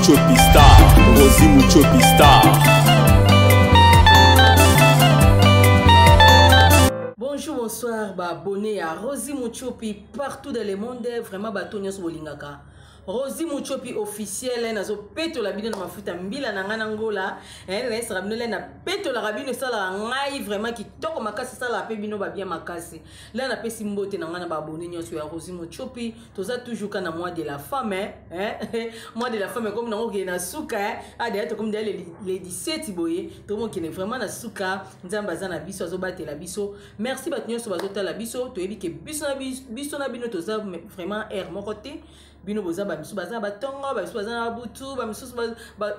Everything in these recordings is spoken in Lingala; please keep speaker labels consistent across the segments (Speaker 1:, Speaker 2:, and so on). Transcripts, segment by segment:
Speaker 1: Muchopi Star, Rosie Muchopi Star.
Speaker 2: Bonjour, bonsoir, abonnés à Rosie Muchopi partout dans le monde, vraiment batonia sur Bolingaka. Rosie Muchopi officiel, nazo peto la bino na mafuta mbila na ngana ngola, na sera bino na peto la rabino sala ngai vraiment qui toko makasi sala pe bino ba bien makasi. Là na pesi mbote na ngana ba abonnés nyoso ya Rosie Muchopi, toza toujours kana mois de la femme mois de la femme comme na ngoke na suka a d'ailleurs comme les 17 boye, tout monde qui est vraiment na suka, nzamba za na biso azo batela biso. Merci batunyo so bazota la biso, to yebi ke biso na bino toza vraiment air mokote. Bino boza ba misu baza batongo ba misu baza na butu ba misu ba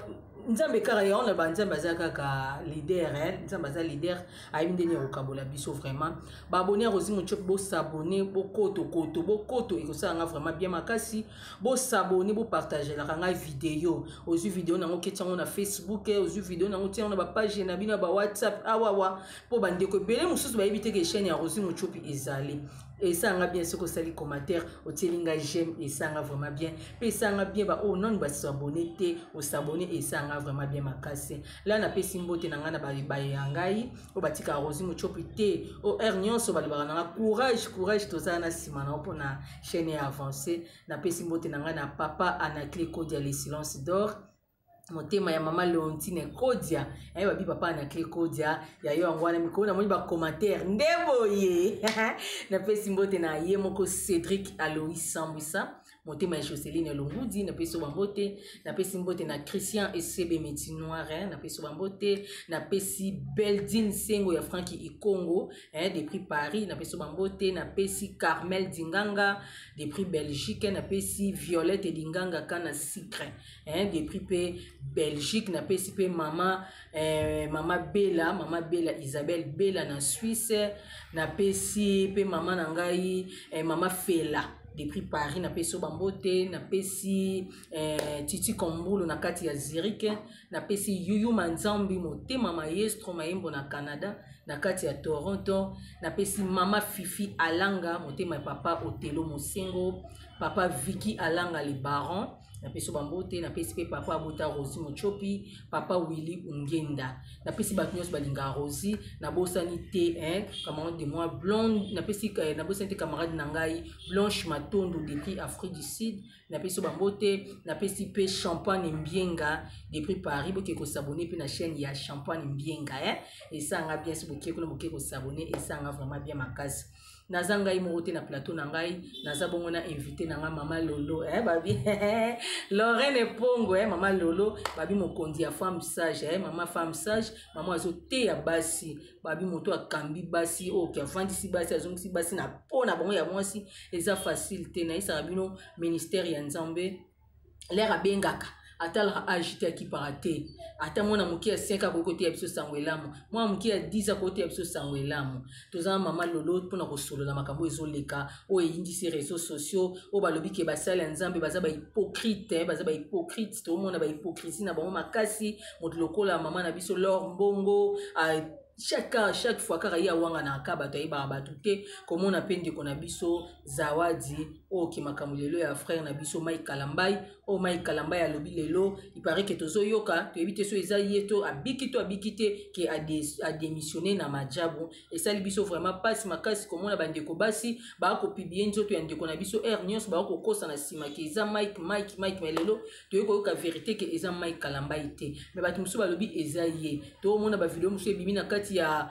Speaker 2: nzambe kara ya on ba nzambe baza kaka leader nzambe baza leader ayi ndeni okabola biso vraiment ba abonner Rosie Muchopi bo s'abonner bo koto ekosanga vraiment bien makasi bo s'abonner bo partager la kanga vidéo ozu vidéo nango ketango na Facebook ozu vidéo nango tiango na ba page na bino ba WhatsApp awawa po bande ko bele mususu ba yebite ke chaîne ya Rosie Muchopi ezali. Et ça nga bien ce que ça les commentaires au telinga j'aime et ça nga vraiment bien et ça nga bien ba oh non ba s'abonner te au s'abonner et ça nga vraiment bien makasi là na pesi mbote na nga na ba yangai o batika Rosie Muchopi te o ernion so ba na courage to za na sima na pona chaîne avancer na pesi mbote na nga na papa Anaclé Kodia les silences d'or motema ya mama Leontine Kodia babi papa Anaclé Kodia ya yo angwana mikona moni ba commentaire ndeboye na pesi mbote na ye moko Cédric Alois Sambwisa motema ya Joseline Longudi na pesi bambote na pesi mbote na Christian SCB Métis Noir na pesi bambote na pesi Beldine Sengo ya Frankie Ikongo depuis Paris na pesi bambote na pesi Carmel Dinganga depuis Belgique na pesi Violette Dinganga kana Secret depuis pe Belgique na pesi pe mama Bella Isabelle Bella na Suisse na pesi pe mama nangai mama Fela depuis Paris na pesi bambote na pesi Titi Kombulu na kati ya Zurich na pesi Yuyu Manzambi motema maestro maembo na Canada na kati ya Toronto na pesi mama Fifi Alanga motema papa Otelo Mosengo papa Vicky Alanga le baron na pesi bambote na pesi pe papa abota Rosie Muchopi papa Willy Ungenda na pesi batnyos balinga Rosie na bosani te camarade de moi blonde na pesi na bosani te camarade nangai Blanche Matondo depuis Afrique du Sud na pesi bambote na pesi pe Champagne Mbienga depuis Paris boke ko s'abonner pe na chaîne ya Champagne Mbienga et ça nga bien si boke ko s'abonner et ça nga vraiment bien makasi naza ngai morote na plateau na ngai naza bongo na invité na nga mama Lolo babi Lorraine Pongo mama Lolo babi mokondi ya femme sage mama femme sage mama azo te ya basi babi moto akambi basi ki avandisi basi azongisi basi na pona bongo ya mwasi eza facile te na isa bino ministère ya Nzambe l'air abengaka atala agité qui parate ata mona muki ya 5 ko côté ya biso sangwelamu moi muki ya 10 côté ya biso sangwelamu toza mama Lolo pona ko solo la makambo ezoleka o yindi ces réseaux sociaux o balobi ke basala Nzambe baza ba hypocrite baza ba hypocrite to mona ba hypocrisie na ba makasi moto lokola mama na biso Lor Mbongo chaque fois kaka ya wanga na akaba to yeba batute comme on appelle ko na biso Zawadi ki makamulelo ya frère na biso Mike Kalambai Mike Kalambai alobi lelo il paraît que tozo yoka to ebite so eza yeto abikite ki a démissionné na majabu et ça biso vraiment passe makasi comme on a bande ko basi ba ko publier nzoto ya ndeko na biso news ba ko kosa na sima ki eza Mike lelo to yoko ka vérité que eza Mike Kalambai te mais ba musu balobi eza ye to mona ba vidéo musu ebibi na kati ya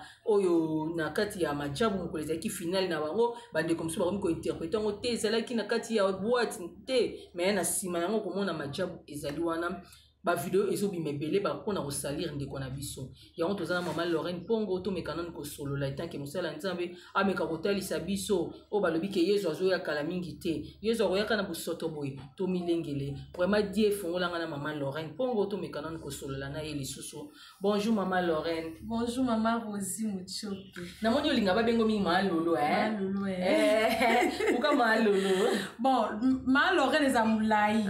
Speaker 2: na kati ya majabu mokoleza ki final na bango bande comme ça ba ko interpréter ngo te ezalaki na kati ya boîte te mais na sima yango komona majabu ezali wana ba vidéo ezobi mebele ba kona ko salir ndeko na biso yango tozana mama Lorraine Pongo to mekanon ko solo la tant que mosala Nzambe ameka kotalisa biso balobi ke yezo azo ya kala mingi te yezo ya kana busoto boy to milengele vraiment die fongola ngana mama Lorraine Pongo to mekanon ko solo la na ye lisusu. Bonjour mama Lorraine.
Speaker 3: Bonjour mama Rosie Muchopi.
Speaker 2: Na moni olinga ba bengo mi ma Lolo Uka ma Lolo.
Speaker 3: Bon ma Lorraine ezamulai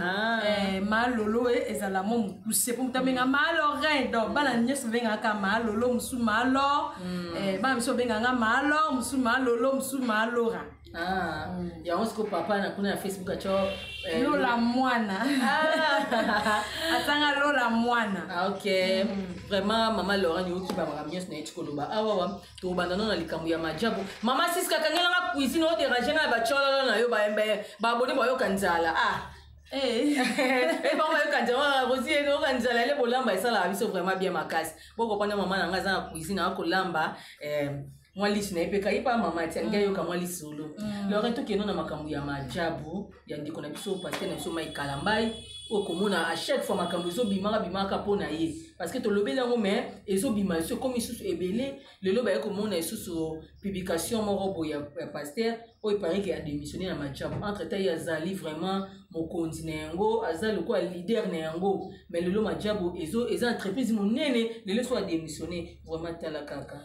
Speaker 3: ma Lolo ezala mukuse pour mtamenga ma Lorraine donc bana nyeso benga ka ma Lolo musu ma Lor ba miso benga nga ma Lor musu ma Lolo musu ma Lora
Speaker 2: yango siko papa na kuna na Facebook acho
Speaker 3: Lola Mwana. Atanga Lola Mwana.
Speaker 2: Ok. Vraiment maman Laurent yo ki ba mamios na etikoloba. Awa to bandana na likambu ya majabu. Mama Siska kangela na cuisine o déranger na ba chola na yo ba boni ba yo kanzala. Ba yo kanzala rosi no kanzala le bolamba esala biso vraiment bien makasi. Boko pana mama na ngaza na cuisine akolamba moi lisi na epeka ipa mama tianga yo ka moi lisi solo. Laurent to keno na makambu ya majabu ya ndiko na biso parce que na biso mai kalambai okomona à chaque fois makambu zo bimaka pona ye parce que to lobela ngo mais ezo bima so comme sous ebele le loba ekomona sous publication moko boya pasteur o il qu'il a démissionné na majabu entre temps ya zali vraiment mokonzi na yango azali ko leader na yango mais le lo majabu ezo entreprise monene le so a démissionné vraiment tala kaka.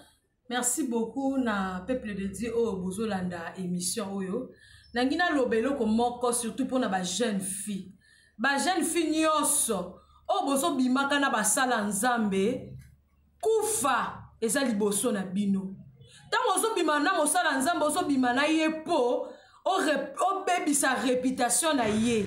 Speaker 3: Merci beaucoup na peuple de Dieu au bozolanda émission oyo. Nangina lobelo ko moko surtout pour na ba jeune fille. Ba jeune fille nyonso o bozo bimaka na basala nzambe kufa ezali boso na bino. Tango ozo bima na mosala nzambe ozo bima na ye po o baby sa réputation na ye.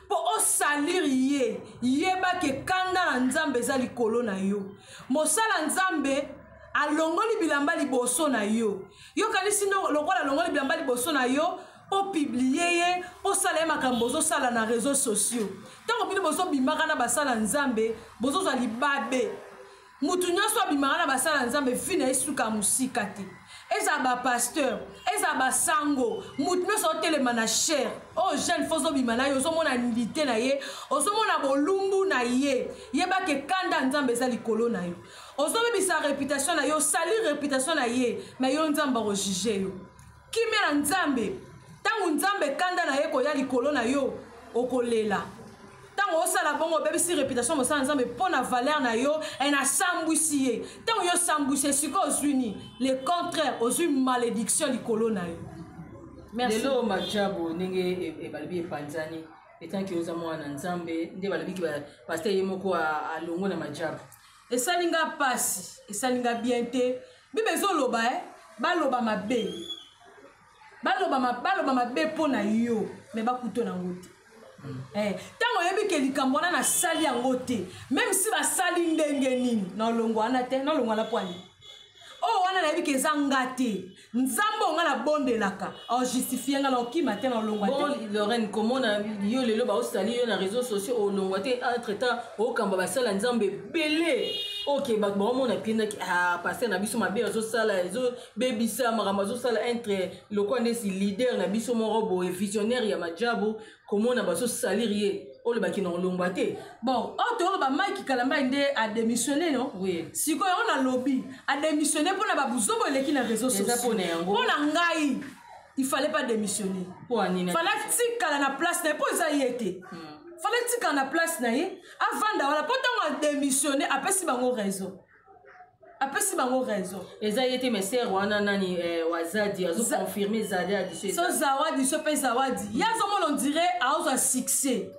Speaker 3: Po o salir ye yeba ke kanda na nzambe ezali kolo na yo. Mosala nzambe alongoli bilamba liboso na yo kanisi no lokola longoli bilamba liboso na yo o publier ye o sala makambo zo sala na réseaux sociaux tango bino bozo bimaka na basala nzambe bozo za libabe mutu nyonso bimaka na basala nzambe fina esuka musika te eza ba pasteur eza ba sango mutu nyonso telema na cher o jeune fozo bimana yo zo mona nilité na ye ozo mona bolumbu na ye yeba ke kanda nzambe za likolo na yo ozo bebisa réputation na yo sali réputation na ye mais yo nzamba ko juger yo kimela nzambe tangu nzambe kanda na ye ko ya likolo na yo okolela tango osala bongo bebisi réputation mosala nzambe pona valeur na yo ena sambwisi ye tango yo sambwisi siko ozwini le contraire ozwi malédiction likolo na yo.
Speaker 2: Merci. Lelo majabu ndenge ebalibi epanzani etanki oza mwana nzambe nde balibiki pasteur yemoko alongo na majabu
Speaker 3: esalinga pasi esalinga bien te bibe ezoloba baloba mabe baloba mabe pona yo me bakuto nango te tango oyebi ke likambo wana nasali yango te même si basali ndenge nini nolongo wana te nolongo wana pwani o wana nayebi ke eza nga te nzambe onga na bondelaka ajustifie nga na okima te nolongo te.
Speaker 2: Bon Lorraine komona yo lelo baosali yo na réseaux sociaux olongo te entre temps okamba basala nzambe belé ok bakomona pinaki pasteur na biso mabe azosala ezo bebisa makambo azosala entre loko ndesi leader na biso moko boye visionnaire ya majabu komona bazosalir ye olobaki na olongwa te.
Speaker 3: Bon toloba Mike Kalamba nde a démissionné non?
Speaker 2: Oui.
Speaker 3: Sikoyo on a lobby a démissionné pour na babuzobo eleki na réseaux sociaux. Pona ngai il fallait pas démissionner. Fallait tikala na place na po za yete. Fallait tikala na place na ye avant d'avoir pas tant démissionner apesi bango raison. Apesi bango raison.
Speaker 2: Eza yete mais sœur wana nani wazadi azo confirmer zadi addition.
Speaker 3: So zawadi so pe zawadi. Yazo mon on dirait a ozo succès.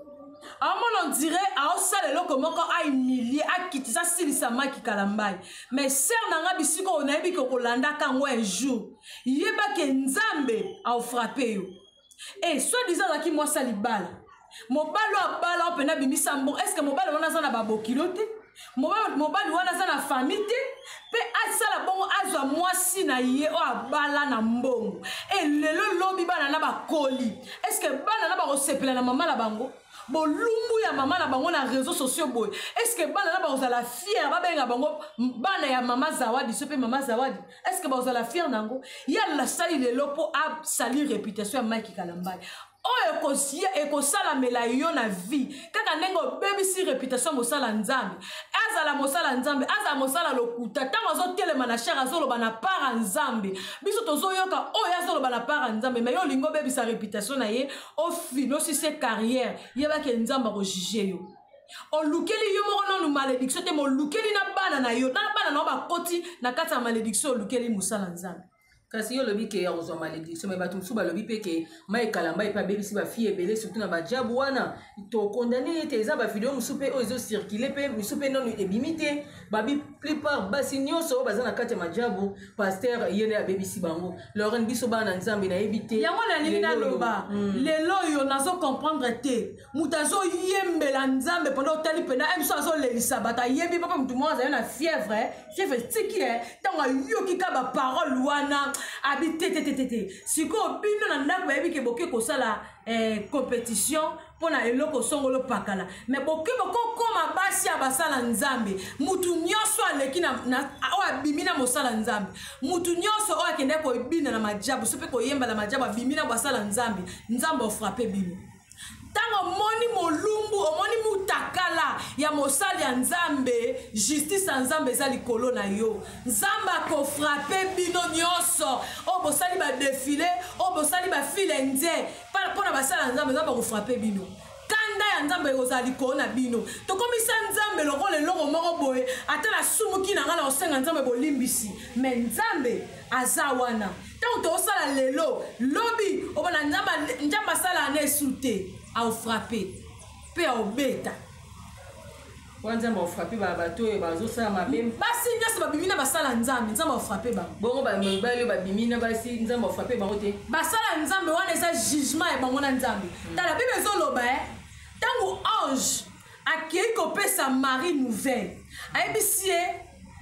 Speaker 3: On dirait à osala loko moko a humilier a kitisa silisa Mike Kalamba mais ser nanga bisiko onayebi ko kolanda kango un jour yeba ke nzambe a frapper yo et soit disant ki moi sali bala mobalo abala opena bimisa mbo est-ce que mobalo wana za na babokilo te mobali wana za na famille te pe asala bongo azwa mwasi na ye o abala na mbongo et lelo lobi bana na bakoli est-ce que bana na ba kosepela na mama la bango bolumbu ya mama na bango na réseaux sociaux boy est-ce que bana na ba ozala fier ba benga bango bana ya mama Zawadi sope mama Zawadi est-ce que ba ozala fier nango ya la sali lelo po a sali réputation ya Mike Kalamba o ekosala mela yo na vie kaka ndenge bebisi réputation mosala nzambe azala mosala nzambe azala mosala lokuta tango azotelema na cher azoloba na para nzambe biso tozoyoka oyo azoloba na para nzambe mais yo lingo bebisa réputation na ye ofino si se carrière yebake nzambe akojuge yo olukeli yo moko nanu malédiction te molukeli na bana na yo tala bana na bakoti na kati ya malédiction olukeli mosala nzambe.
Speaker 2: Kasi yo lobi ke ya ozo malédiction mais bato musu balobi pe ke Mike Kalamba epa bebisi ba fille ebele surtout na ba jabu wana to condamné te eza ba vidéo musu pe ozo circuler pe musu pe non ebimité babi plupart basi nyonso baza na kati ya majabu pasteur yene abebisi bango Laurent biso bana nzambe na ebite
Speaker 3: yango na lingi na loba lelo yo nazo comprendre te mutazo yembela nzambe pendant otali pena emso azo lelisa bata yebi papa mutu mwa za na fièvre tiki tango yoki ka ba parole wana habité te siko bino na ndako yebi ke boke kosala compétition pona eloko songolo pakala mais boke boko koma basi ya basala nzambe mutu nyonso aleki na o abimina mosala nzambe mutu nyonso o akende ko ebina na majabu sope ko yemba na majabu abimina basala nzambe nzambe o frapper bino tango moni molumbu omoni mutakala ya mosali ya nzambe justice ya nzambe eza likolo na yo nzambe ako frapper bino nyonso o bosali ba défilé o bosali ba file nze pona basala nzambe nzambe ako frapper bino kanda ya nzambe ekozala likolo na bino tokomisa nzambe lokola eloko moko boye ata na sumuki na nga na kosenga nzambe bolimbisi me nzambe aza wana ntango tokosala lelo lobi obona nzambe asala ana esu te aofrape mpe aobeta
Speaker 2: wana nzambe aofrape bato oyo bazosala mabe
Speaker 3: basi nyonso babimi na basala nzambe nzambe aofrape bango
Speaker 2: bongo bamibali oyo babimi na basi nzambe aofrape bango te
Speaker 3: basala nzambe wana eza jugement ya bango na nzambe tala bible ezoloba ntango ange akei kopesa Marie nouvelle ayebisi ye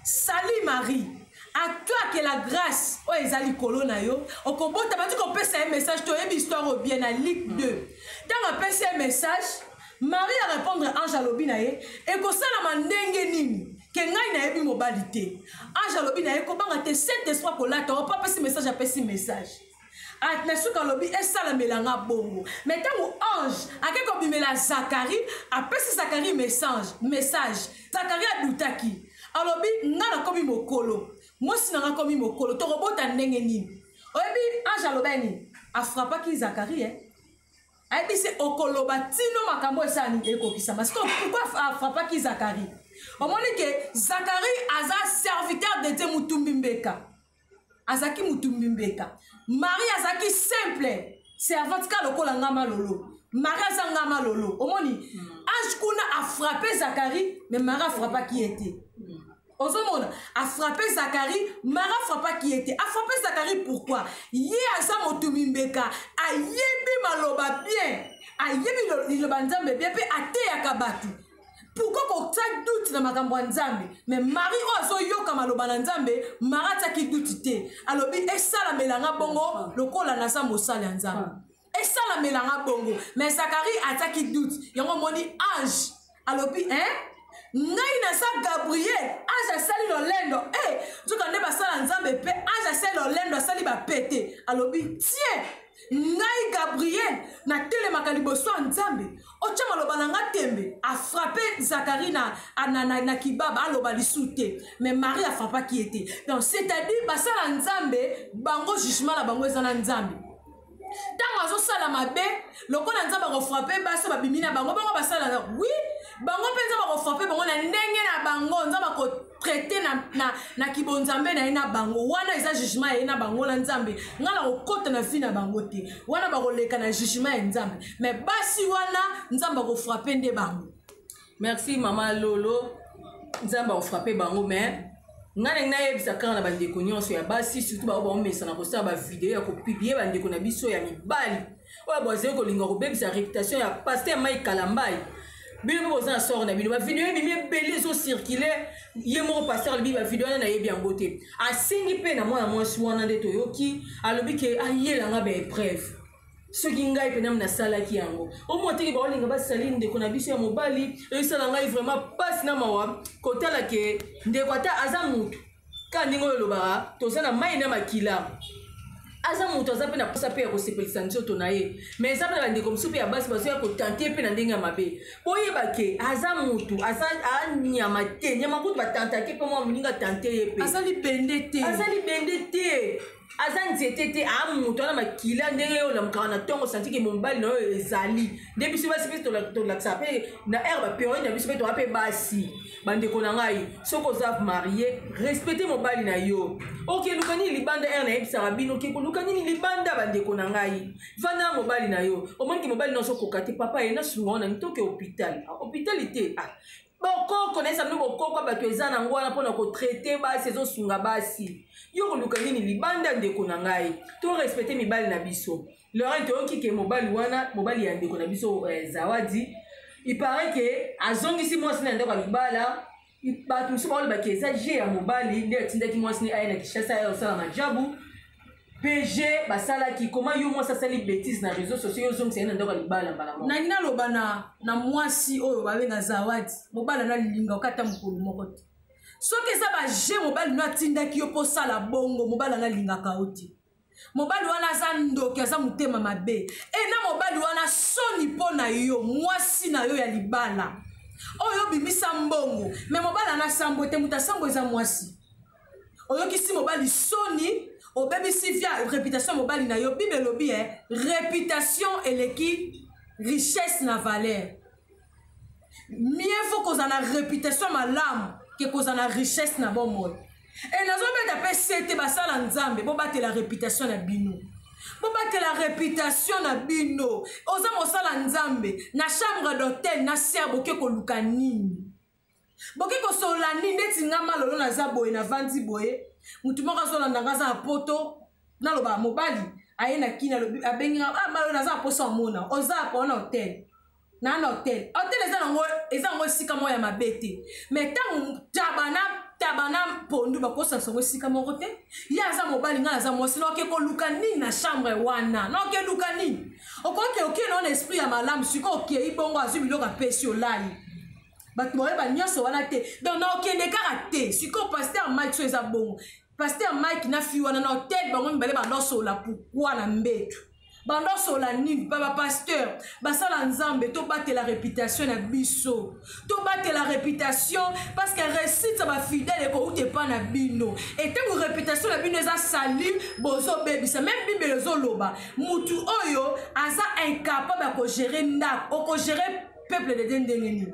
Speaker 3: sali Marie à toi que la grâce oyo eza likolo na yo okobota bati kopesa ye message toyebi histoire au bien na Luc 2 ntango apesi ye message Marie a répondre ange alobi na ye ekosalama ndenge nini ke ngai nayebi mobali te ange alobi na ye kobanga te saint esprit kolata opa apesi message apesi message na suka alobi esalamelanga bongo mais ntango ange ake kobimela Zacharie apesi Zacharie message Zacharie adutaki alobi nga nakomi mokolo mwasi nanga komi mokolo tokobota ndenge nini oyebi ange aloba nini afrapaki Zacharie ayebisi okoloba tino makambo esani ekokisama siko pourquoi afrapaki Zacharie omoni ke Zacharie aza serviteur de Dieu mutumbi mbeka azaki mutumbi mbeka Marie azaki simple servante ka lokola ngama lolo Marie aza ngama lolo omoni ange kuna afrape Zacharie mais Marie afrapaki ete ozomona afrape Zacharie Marie afrapaki ete afrape Zacharie pourquoi ye aza motumbi mbeka ayebi maloba bien ayebi liloba nzambe bien mpe ateyaka bato pourquoi kotia doute na makambo ya nzambe mais Marie oyo azoyoka maloba na nzambe Marie atiaki doute te alobi esalamelanga bongo lokola naza mosali ya nzambe esalamelanga bongo mais Zacharie atiaki doute yango moni ange alobi ngai naza Gabriel ange asali lolendo nzoka nde basala nzambe mpe ange asali lolendo asali bapete alobi tie ngai Gabriel natelemaka liboso ya nzambe otya maloba na nga tembe afrape Zacharie na kibaba aloba lisu te mais Marie afrapaki ete donc c'est-à-dire basala nzambe bango jugement na bango eza na nzambe ntango azosala mabe lokola nzambe akofrape baso babimi na bango basala oui bango mpe nzambe akofrape bango na ndenge na bango nzambe akotraite na kibonzambe na ye na bango wana eza jugement ya ye na bango na nzambe nga na kokota na vi na bango te wana bakoleka na jugement ya nzambe mais basi wana nzambe akofrape nde bango
Speaker 2: merci mama Lolo nzambe akofrape bango mais nga ndenge nayebisa kaka na bandeko nyonso ya basi surtout bao baomesa na kosala bavideo ya kopiblie bandeko na biso ya mibali oyo bazali kolinga kobebisa réputation ya paster Mike Kalambai bino mpe boza na sort na bino bavideo ebimi ebele ezocircule ye moko paster alobi bavideo wana nayebi yango te asengi mpe na mwana mwasi wana nde toyoki alobi ke ayelanga baepreuve soki ngai mpe nami nasalaki yango omoteki baolinga basali ndeko na biso ya mobali esala ngai vraiment pasi na mawa kotala ke ndeko ata aza mutu ka ndenge oyo olobaka toza na mai na makila aza mutu aza mpe na posa mpe ya kosepelisa nzoto na ye mais eza mpe na bandeko mosusu mpe ya basi bazoya kotante mpe na ndenge ya mabe po oyeba ke aza mutu aza anyama te nyama kutu batantake mpe mwa moninga tante ye mpe
Speaker 3: azali bende te
Speaker 2: aza nzete te amutu wana makila ndenge oyo olamukaka na ntongo santike mobali na oyo ezali nde biso basi mpe tolakisa mpe na aire baperiode na biso mpe toa mpe basi bandeko na ngai soki oza marie respecte mobali na yo oke luka nini libanda aire nayebisaka bino oke koluka nini libanda bandeko na ngai vanda mobali na yo omoniki mobali na ozokoka te papa ye nasunga wana nitoke hôpital te bokoko na esami bokoko bato eza na ngwana mpona kotraite basi ezosunga basi yo koluka nini libanda ndeko na ngai to respecte mibali na biso Laurent toyoki ke mobali wana mobali ya ndeko na biso Zawadi il paraît que azongisi mwasi na ndeko libala bato mosusu baolobaki eza je ya mobali nde atindaki mwasi ni aye na Kinshasa aye osala majabu PG basalaki koma yo mwasi asali bêtise na réseaux sociaux yo zongisa ye na ndeko libala mbala moko
Speaker 3: nangi naloba na mwasi oyo babenga Zawadi mobali analilinga okata mokolo moko te soki eza baje mobali no atindaki yo mpo osala bongo mobali analingaka yo te mobali wana aza ndoki aza motema mabe na mobali wana soni mpo na yo mwasi na yo ya libala oyo bimisa mbongo me mobali anasambo te moto asambo eza mwasi oyokisi mobali soni obebisi via réputation mobali na yo bible elobi réputation eleki richesse na valeur mieux vaut kozala na réputation malamu ke kozala na richesse na bomoi nazobeta mpe sete basala nzambe bobatela réputation na bino bobatela réputation na bino oza mosala nzambe na chambre d'hôtel na ser boke koluka nini boke kosola nini neti nga malolo naza boye na vandi boye mutu moko azolanda nga aza na poto naloba mobali aye na kini abengi malolo naza na poso amona oza apona hotel na hotel eza yango esika moko ya mabe te me ntango tabana pondu bakosakisa yango esika moko te ye aza mobali ngai naza mwasi naoke koluka nini na chambre wana naoke luka nini okoki okei na esprit ya malamu sikoyo okei bongo azwi biloko apesi olali bato boyeba nyonso wana te donc naokende kaka te sikoyo paster mike so eza bongo paster mike na fi wana na hotel bango mibale bandosola pourkui na mbetu bandosola nini pa bapasteur basala nzambe tobatela réputation na biso tobatela réputation parce que réussite ya bafidèle ekouta epa na bino etango réputation na bino eza sali bozobebisa même bible ezoloba mutu oyo aza incapable ya kogere ndako okogere peuple de ndenge nini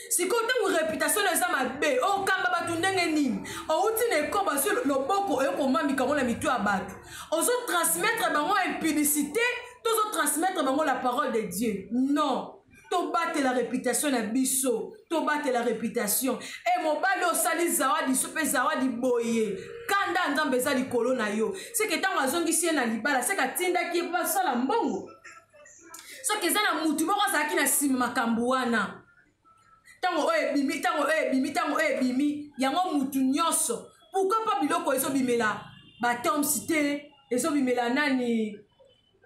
Speaker 3: sikoyo ntango réputation eza mabe okamba bato ndenge nini outi na ekoba so loboko oyokomamika ngo na mitu ya bato ozotransmettre bango impudicité tozotransmettre bango la parole de Dieu non tobatela réputation na biso tobatela réputation mobali osali zawadi so mpe zawadi boye kanda nzambe eza likolo na yo seke ntango azongisi ye na libala seke atindaki ye mpo basala mbongo soki eza na mutu moko azalaki na nsima makambo wana tango oyo ebimi yango mutu nyonso pourquoi pas biloko ezobimela batomsi te ezobimela nani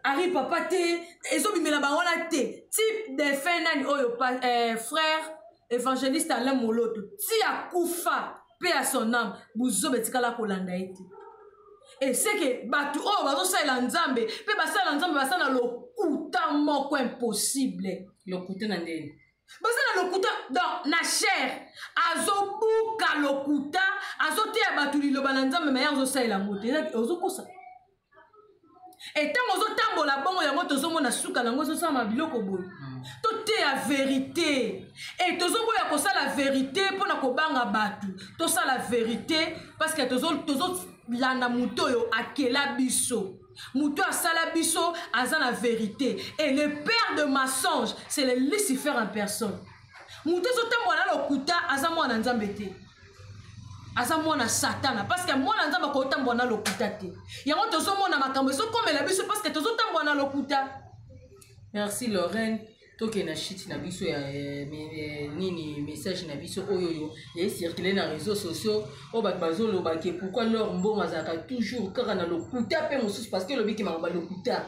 Speaker 3: ari papa te ezobimela bango te type de fin nani oyo frère évangéliste Alain Moloto ti akufa pe à son âme buzobe tikala kolanda ete et c'est que bato oyo bazosalela nzambe pe basala nzambe basala lokuta moko impossible
Speaker 2: lokuta na ndeni
Speaker 3: basala lokuta donc na chair azobuka lokuta azoteya bato liloba na nzambe maye azosalela yango te ozokosa etango ozotambola bongo yango tozomona suka nango ezosala biloko boye toteya vérité e tozoboya kosala vérité mpona kobanga bato tosala vérité parce que tozolanda moto oyo akela biso Moutou asala biso aza la vérité. Et le père de mensonge, c'est le Lucifer en personne. Moutou sotambola lokuta aza mwana nzambe te. Aza mwana satana parce que mwana nzambe ko tambola lokuta te. Yango tozo mona makambo so comme la biso parce que tozo tambola lokuta.
Speaker 2: Merci Lorraine. Toke na shit na biso ya nini message na biso oyoyo ya circuler na réseaux sociaux o ba bazolo ba ke pourquoi leur mbongo azaka toujours kaka na lokuta pe mosusu parce que lobiki mangaba lokuta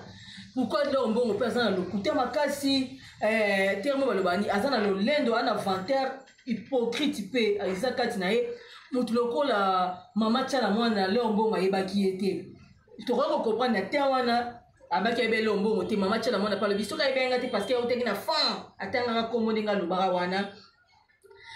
Speaker 2: pourquoi leur mbongo pe azana lokuta makasi terme balobani azana lolendo ana vanter hypocrite pe azakati na ye mutu lokola mama tchala mwana leur mbongo ayebaki ete to ko comprendre na terwana abaki ebele mbongo te mama tchala mwana pa le biso ka ebenga te parce que oteki na fan atanga kombo ndinga lubara wana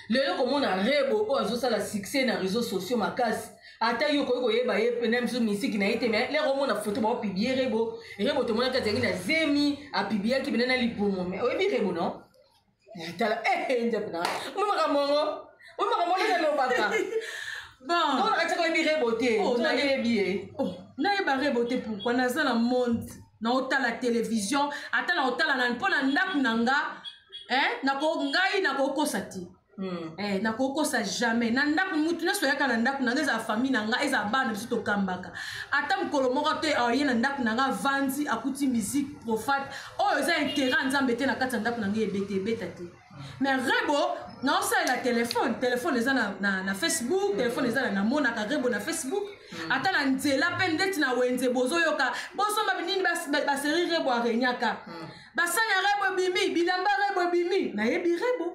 Speaker 2: lelo komona rebo o azosala succès na réseaux sociaux makasi ata yo ko yeba ye pena mso misiki na ite mais le komona photo ba publier rebo to mona kati na zemi a publier ki benana lipomo mais oyebi rebo non tala ndapna mama kamongo na lo baka
Speaker 3: bon
Speaker 2: donc ataka yebi rebo te na yebi
Speaker 3: na yeba rebo te pourquoi naza na monde na otala télévision ata na otala na mpona ndaku na nga na ko ngai na ko kosa ti nakokosa jamais na ndako mutu nyonso oyaka na ndako nanga eza famille na nga eza bana biso tokambaka ata mokolo moko te aye na ndako na nga vandi akuti musique profate oyo eza intérêt nzambe te na kati ya ndako na nga ebeta te mais rebo naosalela telefone eza na facebook telefone eza namonaka rebo na facebook ata na nzela mpe ndeti na wenze bozoyoka bosomba binini baseri rebo arenyaka basanya rebo ebimi bilamba rebo ebimi nayebi rebo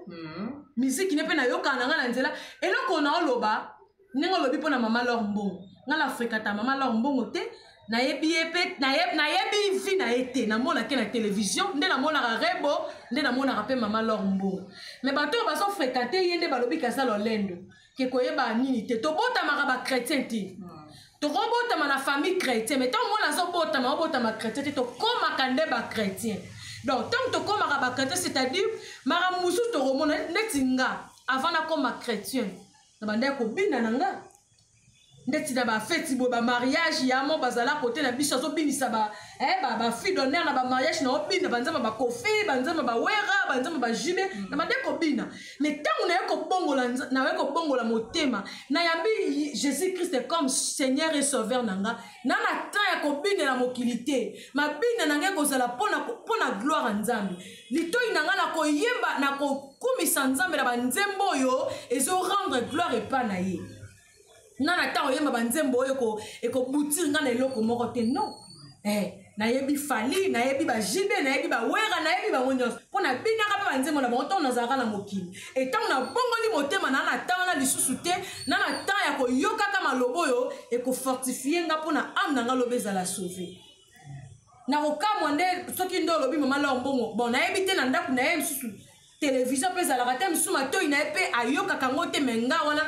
Speaker 3: miziki ne mpe nayoka na nga na nzela eloko naoloba ndenge olobi mpo na mama lor mbongo nga na fréquenta mama lor mbongo te nayebi ye mpe nayebi vi na ye te namonake na télévision nde namonaka rebo nde namonaka mpe mama lor mbongo me bato oyo bazofréquente ye nde balobi kaza lolendo ke koyeba nini te tobotamaka bachrétien te tokobotama na famille chrétien me ntango mona azobotama obotama chrétien te tokomaka nde bachrétien donc ntango tokomaka bachrétien c'est-à-dire mara mosusu tokomona ndeti nga avant nakoma chrétien na banda ya kobina na nga ndeti na bafeti boye bamariage yamo bazala kote na biso azobinisa bafille d'honneur na bamariage na obina banzamba bakofi banzamba bawera banzamba bajube na bande kobina mais ntango naye kobongola motema nayambi jésus christ comme seigneur et sauveur na nga na temps ya kobinela mokili te mabina na ngai kozala mpona gloire ya nzambe litoi na ngai nakoyemba nakokumisa nzambe na banzembo oyo ezorendre gloire epa na ye nana ta oyemba banzembo oyo ekobutir nga na eloko moko te non nayebi fali nayebi bajibe nayebi bawera nayebi bango nyonso mpo nabinaka mpe banzembo na bango ntango nazalaka na mokili etango nabongoli motema na na ntango na lisusu te na na ntango ya koyokaka maloba oyo ekofortifie nga mpo na ame na nga loba ezala sauve nakokamwa nde soki nde olobi mama lao mbongo bon nayebi te na ndako na ye misusu televizio mpe ezalaka te misusu matoi na ye mpe ayokaka ngo te me nga wana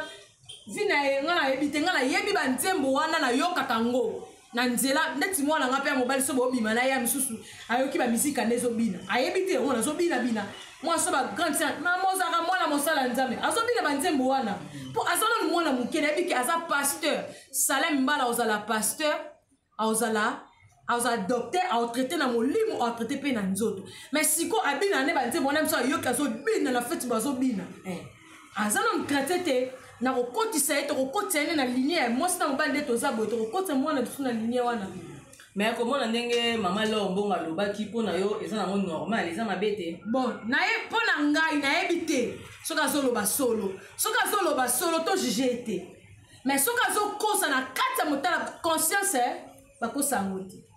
Speaker 3: vi na ye nga nayebi te nga nayebi banzembo wana nayokaka ngo na nzela ndeti mwana nga mpe ya mobali so bobima na ye ya misusu ayoki bamisika nde ezobina ayebi te yango nazobina mwana so bagrande sere mama ozalaka mwana mosala nzambe azobina banzembo wana mpo aza nanu mwana moke nayebi ke aza pasteur salem mbala ozala pasteur aozala docteur aotraite na molimo aotraite mpe na nzoto mais siko abina nde banzembo wana miso ayoki azobina na feti bazobina aza nanu traite te na kokotisa ye tokokotisa ye na linie ya mwasi na mobali nde toza boye tokokotisa mwana biso na linie wana
Speaker 2: mais komona ndenge mama lor mbongo alobaki mpo na yo eza nango normal eza mabe te
Speaker 3: bon naye mpo na ngai nayebi te soki azoloba solo to juge te mais soki azokosa na kati ya motala conscience bakosa yango te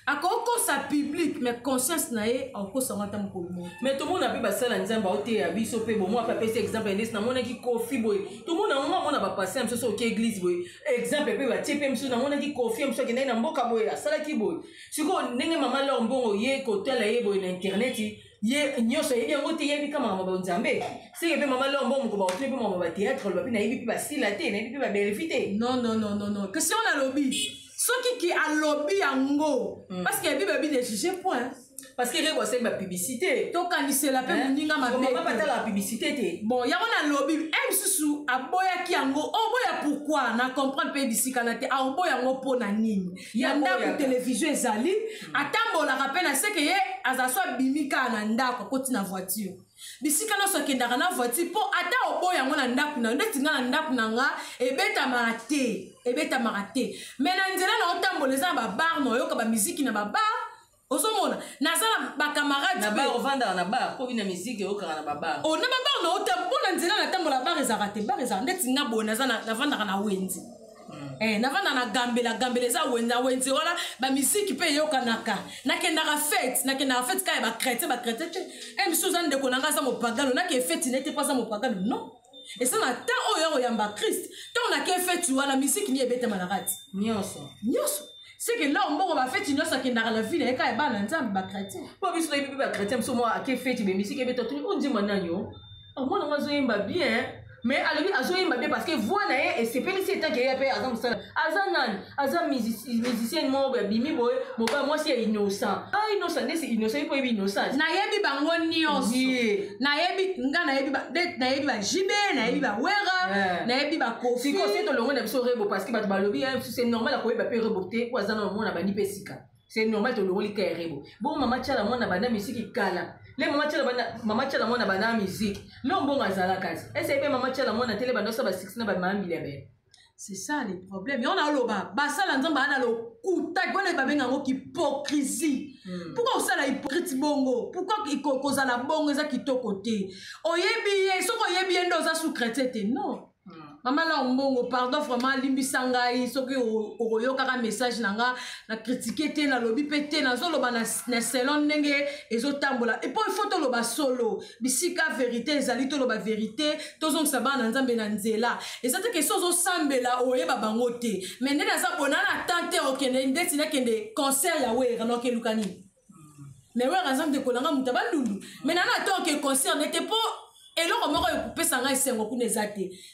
Speaker 3: akokosa public mais conscience na ye akokosa ngo ata mokolo moko
Speaker 2: mais tomona mpe basala nzambe aoteya biso mpe bomoi mpe apesi exemple ya ndesi namonaki kofi boye tomona ngo amona bapase ya mosusu oke église boye exemple mpe batie mpe mosusu namonaki kofi ya mosusu akendaki na mboka boye asalaki boye sikoyo ndenge mama lor mbongo ye kotala ye boye na internet ye nyonso ayebi yango te yebi ka makambo banzambe seke mpe mama lor mbongo moko baotuli mpe makambo batheatre loba mpe nayebi mpe basila te nayebi mpe babelefi te
Speaker 3: non question nalobi soki ki alobi yango parce que yebi babi de juge point
Speaker 2: parce que rebo asali bapublicité
Speaker 3: tokanisela mpe moninga
Speaker 2: mabepatala publicité te
Speaker 3: bon yango nalobi msusu aboyaki yango oboya pourquoi na comprendre mpe bisikana te aoboya yango mpo na nini ya ndako televizio ezali atambolaka mpe na seke ye aza so abimi kaka na ndako akoti na voiture bisika nyonso akendaka na voiture mpo ata oboya yango na ndako na ndeti nga na ndako na nga ebetamaka te me na nzela na otambola eza na babar na oyoka bamiziki na babar ozomona naza na bakamarade
Speaker 2: na bar ovandaka na bar mpo bina miziki oyokaka na babar
Speaker 3: na babar na otambo mpo na nzela natambola bar ezalaka te bar ezalaka ndeti nga boye navandaka na wenzi navanda na gambela eza wenzi wana bamiziki mpe eyokanaka nakendaka fete kaka bachrétien te misu oza ndeko nanga aza mopagano nake feti nete mpo aza mopagano non esa na ta oyo akoyamba krist ntango nake feti wana misiki ni ebetemanaka ti
Speaker 2: nyonso
Speaker 3: seke lao mbongo bafeti nyonso akendaka na ville eka ebana nzambe bachrétien
Speaker 2: mpo biso nayebi mpe bachrétien moso mwa ake feti bemisiki ebetotuni ondima nanyo omwana ngo azoyemba bien mais alobi azoyemba bien parce que voix na ye esepelisi etanke ye mpe aza mosala aza nani aza musicien moko abimi boye mobala mwasi ya innocent innocent ndesi innocent ye mpo yebi innocent
Speaker 3: nayebi bango nyonso nayebi bajibe nayebi bawera nayebi bakofi
Speaker 2: siko se tolongo na biso rebo parce que bato balobi c'est normal akoyeba mpe rebo te po aza na mwana bandi mpe sika c'est normal tolongoli ka ya rebo bon mama tiala mwana banda misiki kala le mama tia la mona bana musique le mbongo azala kazi ese pe mama tia la mona tele bando sa ba 6 na ba mambi lebe.
Speaker 3: C'est ça le problème. Et on a loba. Basala nzamba ana lo kuta bona babenga ngo hypocrisie. Pourquoi ça la hypocrite bongo? Pourquoi koza la bongo za kitoko te? Oyebi ye soko yebi ndo za sous-traité non. Maman la mbongo pardon vraiment limbisanga yi soki oyoka ka message nanga na critiquer te na lobi pété na zo loba na salon ndenge ezotambola et puis il faut to loba solo bisika vérité ezali to loba vérité tozong saba na nzambe na nzela et ça te que sozo sambela oyeba bango te mais ndena za bonana tante okende ndeti na kende concert ya wera no ke lukani mais wera nzambe kolanga mutabandundu mais nana to ke concert n'était pas et là, on a coupé ça, on a coupé ça.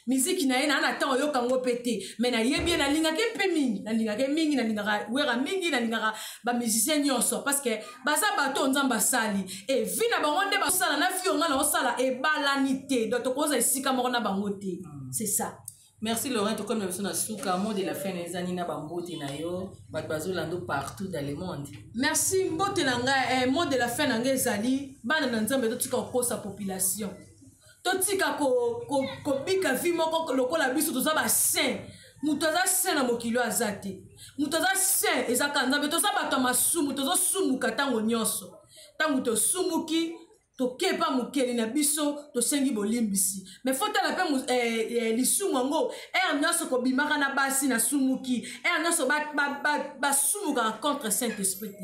Speaker 3: Musique na ena na temps yo kango pété. Mais na yebi na linga ke pemi, na linga ke mingi, na linga wera mingi, na linga ba musicien nyonso parce que baza bato nzamba sali. Et vina ba onde ba sala na fi onga na sala e balanité. Donc to koza esika mo na bangote. C'est ça.
Speaker 2: Merci Laurent, tout comme nous sommes souka mot de la fin des années na bambote na yo, bazo lando partout dans le monde.
Speaker 3: Merci mbote nanga mot de la fin nanga ezali bana na nzambe to tika ko sa population. Totika ko bika vi moko lokola biso toza ba saint muto za saint na mokilo azate muto za saint ezaka nzambe toza bato masumu tozo sumuka tango nyonso tango to sumuki to kepa mokeli na biso to sengi bolimbisi mais faut la pe lisumu ngo nyonso ko bimaka na basi na sumuki nyonso ba sumuka contre Saint-Esprit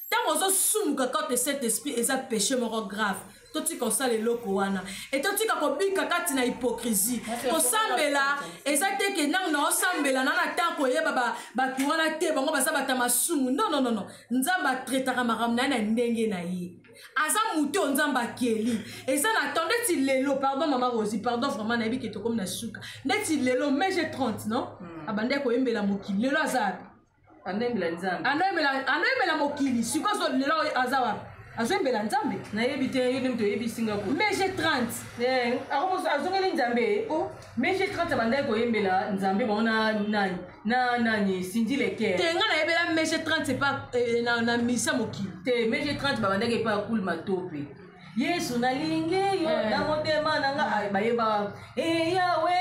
Speaker 3: tango zo sumuka contre Saint-Esprit eza péché moko grave. Toti comme ça les locaux wana et toti ka bika kati na hypocrisie ko sambela ezate ke nang na sambela na ta ko yeba ba tuwana te bango basa batama sumu non nzamba traitera maramna na ndenge na yi aza muto nzamba keli eza na attendait ti lelo pardon maman Rosie pardon vraiment na bi ke to comme na suka neti lelo mais j'ai 30 non abande ko yembela mokili lelo aza
Speaker 2: andembela nzamba
Speaker 3: andembela mokili siko so lelo aza azembela nzambe
Speaker 2: na yebite yo mto yebi Singapour
Speaker 3: mais j'ai 30
Speaker 2: azongeli nzambe mais j'ai 30 bandai ko yembela nzambe bona nani sindi leke
Speaker 3: tenga na yebela mais j'ai 30 c'est pas na misa mokili
Speaker 2: te mais j'ai 30 bandai pas cool matope Yesu nalingi yo na motema nanga bayeba yawe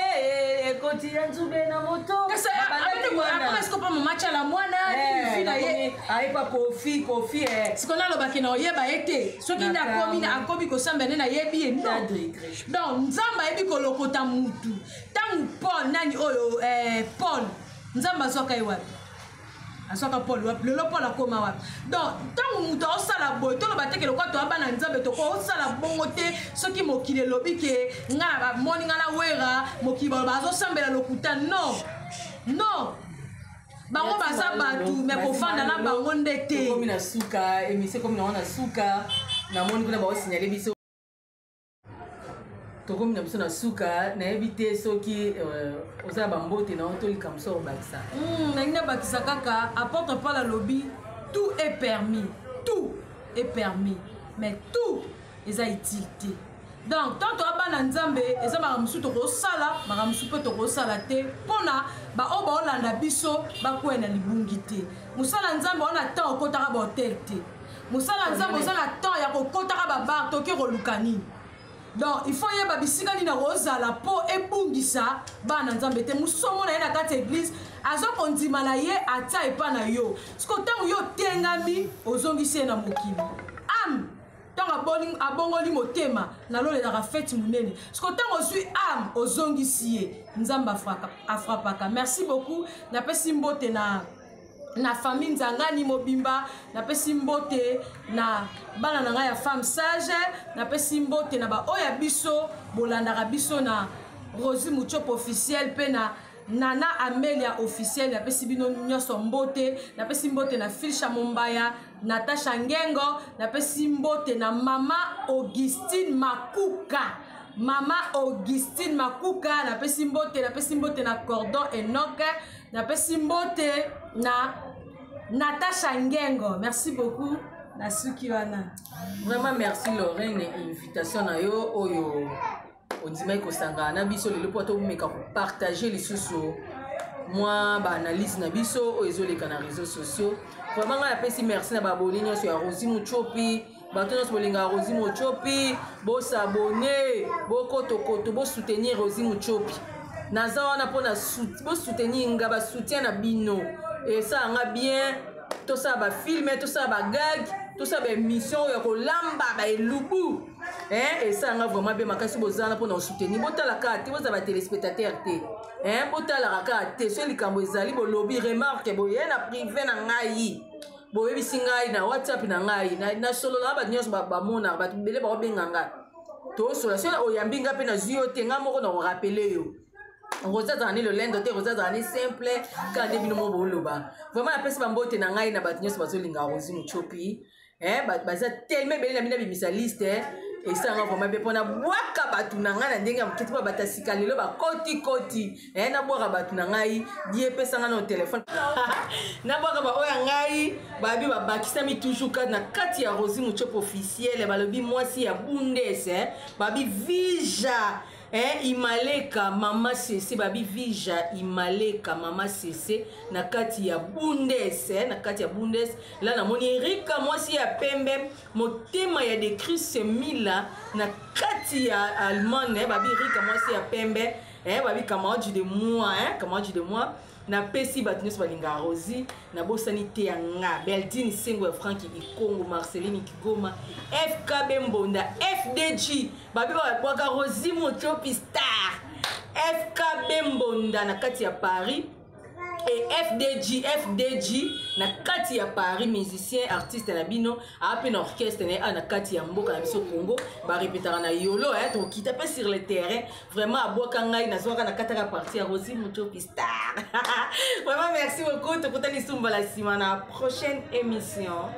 Speaker 2: ekoti ya nzube na moto
Speaker 3: est-ce que pas mama chala mwana fila ye
Speaker 2: aipa kofi
Speaker 3: sikona lo bakina oyeba ete soki na komi na akobi ko samba na yebi non donc nzamba yebi ko lokota mutu tangu Paul nani oyo Paul nzamba soka iwa asoka Paul wapi lelo Paul akoma wapi donc tangu mutu osala boy to lo bateke lo kwato abana nzambe to ko osala bongo te soki mokile lobi ke nga ba moni nga na wera mokiba bazo sambela lokuta non bango baza batu me kofanda na bango ndete
Speaker 2: komi na suka emise komi na suka na moni kuna ba osignale biso tokomi na biso na suka na evite soki oza bambote na otolika moso obakisa
Speaker 3: nangina bakisa kaka apôtre Paul alobi tout est permis mais tout eza utilité donc tant abana nzambe eza bakamusu tokosala bakamusu mpe tokosala te mpona bao baolanda biso bakwena libungi te mosala nzambe wana temps okotaka bahotel te mosala nzambe oza na temps ya kokotaka babar toki koluka nini donc il faut yeba bisika nini akozala mpo ebungisa bana nzambe te mosomo na ye na kati église azokondima na ye atia epa na yo siko ntango yo tengami ozongisi ye na mokili ame ntango abongoli motema nalolelaka fete monene siko ntango ozwi ame ozongisi ye nzambe afrapaka merci beaucoup napesi mbote na famille nzangani mobimba napesi mbote na bana na ngai ya femme sage napesi mbote na baoya biso bolandaka biso na Rosie Muchop officiel pe na Nana Amelia officiel napesi bino nyonso mbote napesi mbote na Filcha Mombaya Natasha Ngengo napesi mbote na mama Augustine Makuka napesi mbote na Cordon Enoch napesi mbote na Natasha Ngengo merci beaucoup na suki wana
Speaker 2: vraiment merci Lorraine invitation na yo oyo ondimai kosanga na biso lelo po tomeka ko partager les socio moi ba analyse na biso oyo ezoleka na réseaux sociaux vraiment nga napesi merci na baboni nyonso ya Rosie Muchop bato nyonso bolinga Rosie Muchopi bosabone bokotokoto bosoutenir Rosie Muchopi naza wana mpona bosoutenir nga basoutien na bino esalanga bien tosala bafilme tosala bagag tosala baémission oyo ya kolamba baelubu esalanga vraiment bien makasi bozala mpona osoutenir botalaka te bozala batelespectateur te botalaka kaka te so likambo ezali bolobi remarke boye na privé na ngai boyebisi ngai na whatsapp na ngai na sololaka bato nyonso bamonaka bato bele bakobenga ngai tosola so oyambi nga mpe nazwi yo te ngai moko na korapele yo rozazaka ni lolendo te rozazaka ni simple kaka nde bino mo boloba vraiment napesi bambote na ngai na bato nyonso bazolinga Rosie Muchopi baza telema ebele na bino abimisa liste esalanga vraiment mpe mpona bwaka bato na ngai na ndenge ya moketi mpo batasika lelo bakotikoti nabwaka bato na ngai di epesanga na telefone nabwaka baoyo ya ngai babi babakisami toujours kati na kati ya Rosie Muchopi officiele balobi mwasi ya bundes babi vija Imaleka mama sese babi vija Imaleka mama sese na kati ya bundes na kati ya bundes la namoni Erika mwasi ya pembe motema ya de Chris Mila na kati ya Allemagne babi Erika mwasi ya pembe babi camarade de moi na pesi bato nyonso balinga Rosie na bosani te ya nga Beldine Sengo ya Franki Ikongo Marceline Kigoma FKB Mbonda FDG babi babwaka Rosie Muchopi star FKB Mbonda na kati ya Paris et FDG na kati ya Paris musicien artiste na bino ape na orchestre na kati ya mboka na biso Congo ba répétera na yolo to kita pas sur le terrain vraiment aboka ngai na zwaka na kataka partie ya Rosie Muchopi star vraiment merci beaucoup to kutani sumba la sima na prochaine émission.